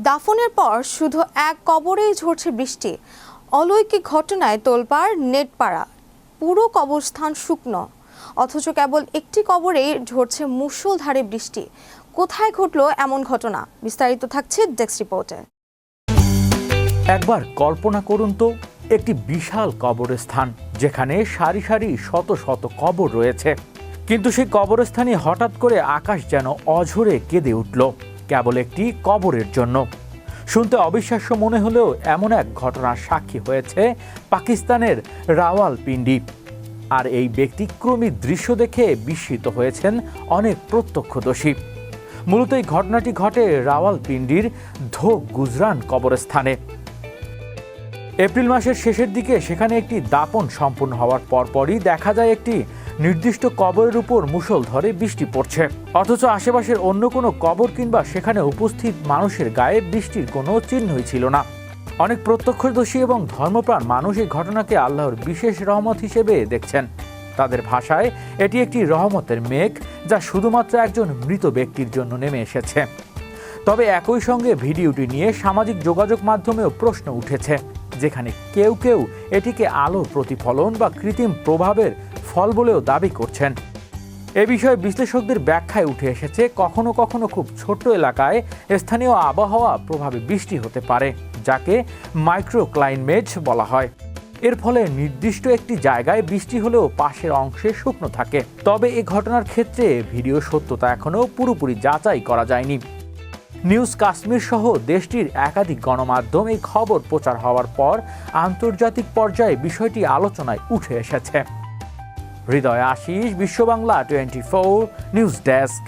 দাফনের পর শুধু এক কবরেই ঝরছে বৃষ্টি। অলৌকিক ঘটনায় তোলপাড় নেটপাড়া, পুরো কবরস্থান শুকনো, অথচ কেবল একটি কবরেই ঝরছে মুষলধারে বৃষ্টি। কোথায় ঘটলো এমন ঘটনা? বিস্তারিত থাকছে ডেস্ক রিপোর্টে। একবার কল্পনা করুন তো, একটি বিশাল কবরস্থান যেখানে সারি সারি শত শত কবর রয়েছে, কিন্তু সেই কবরস্থানে হঠাৎ করে আকাশ যেন অঝরে কেঁদে উঠল কেবল একটি কবরের জন্য। শুনতে অবিশ্বাস্য মনে হলেও এমন এক ঘটনার সাক্ষী হয়েছে পাকিস্তানের রাওয়ালপিন্ডি। আর এই ব্যতিক্রমী দৃশ্য দেখে বিস্মিত হয়েছেন অনেক প্রত্যক্ষদর্শী। মূলত এই ঘটনাটি ঘটে রাওয়ালপিন্ডির ধোক গুজরান কবরস্থানে। এপ্রিল মাসের শেষের দিকে সেখানে একটি দাপন সম্পূর্ণ হওয়ার পরপরই দেখা যায় একটি নির্দিষ্ট কবরের উপর মুষলধারে বৃষ্টি পড়ছে, অথচ আশেপাশের অন্য কোনো কবর কিংবা সেখানে উপস্থিত মানুষের গায়ে বৃষ্টির কোনো চিহ্নই ছিল না। অনেক প্রত্যক্ষদর্শী এবং ধর্মপ্রাণ মানুষ এই ঘটনাকে আল্লাহর বিশেষ রহমত হিসেবে দেখছেন। তাদের ভাষায় এটি একটি রহমতের মেঘ, যা শুধুমাত্র একজন মৃত ব্যক্তির জন্য নেমে এসেছে। তবে একই সঙ্গে ভিডিওটি নিয়ে সামাজিক যোগাযোগ মাধ্যমেও প্রশ্ন উঠেছে, যেখানে কেউ কেউ এটিকে আলোর প্রতিফলন বা কৃত্রিম প্রভাবের ফল বলেও দাবি করছেন। এ বিষয়ে বিশ্লেষকদের ব্যাখ্যায় উঠে এসেছে, কখনো কখনো খুব ছোট্ট এলাকায় স্থানীয় আবহাওয়া প্রভাবে বৃষ্টি হতে পারে, যাকে মাইক্রোক্লাইমেট বলা হয়। এর ফলে নির্দিষ্ট একটি জায়গায় বৃষ্টি হলেও পাশের অংশে শুকনো থাকে। তবে এ ঘটনার ক্ষেত্রে ভিডিও সত্যতা এখনও পুরোপুরি যাচাই করা যায়নি। নিউজ কাশ্মীর সহ দেশটির একাধিক গণমাধ্যম এই খবর প্রচার হওয়ার পর আন্তর্জাতিক পর্যায়ে বিষয়টি আলোচনায় উঠে এসেছে। হৃদয় আশিস, বিশ্ব বাংলা 24 নিউজ ডেস্ক।